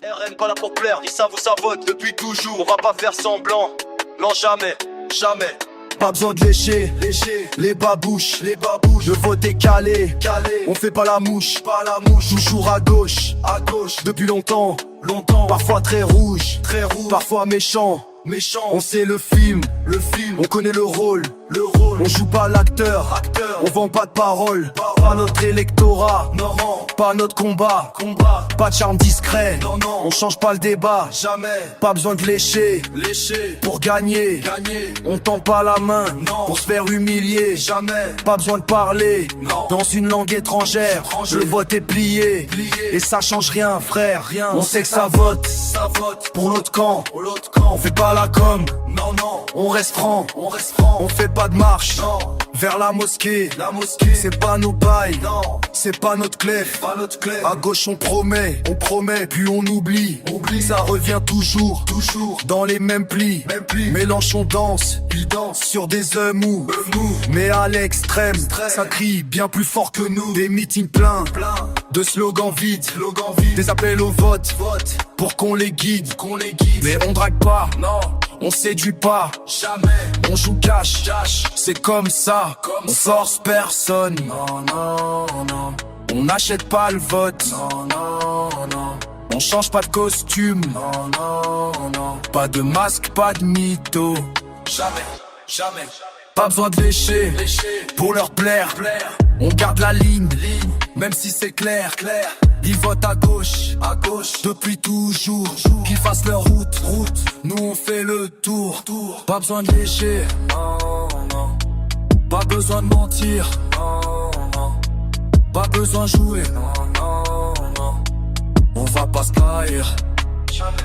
RN pas là pour plaire, ils savent où ça vote depuis toujours. On va pas faire semblant, non jamais, jamais. Pas besoin de lécher, les babouches, le vote est calé, on fait pas la mouche, toujours à gauche, depuis longtemps, parfois très rouge, parfois méchant, on sait le film, on connaît le rôle, on joue pas l'acteur, on vend pas de paroles, pas notre électorat, pas notre combat, pas de charme discret, on change pas le débat, jamais, pas besoin de lécher, pour gagner, on tend pas la main, pour se faire humilier, jamais, pas besoin de parler, dans une langue étrangère, le vote est plié, et ça change rien frère, on sait que ça vote, pour l'autre camp, on fait pas la com, on reste franc, on fait pas de marche, vers la mosquée, c'est pas nos bails, c'est pas notre clef, à gauche on promet, puis on oublie, ça revient toujours, dans les mêmes plis, Mélenchon danse, il danse sur des œufs mous, mais à l'extrême, ça crie bien plus fort que nous, des meetings pleins, de slogans vides, des appels au vote, pour qu'on les guide, mais on drague pas, on séduit pas, jamais, on joue cash, c'est comme ça, on force personne, on n'achète pas le vote, on change pas de costume, pas de masque, pas de mytho, jamais, pas besoin de lécher, pour leur plaire, on garde la ligne, même si c'est clair, ils votent à gauche, depuis toujours, qu'ils fassent leur route, nous on fait le tour, pas besoin de lécher, pas besoin de mentir, pas besoin de jouer, on va pas se trahir, jamais.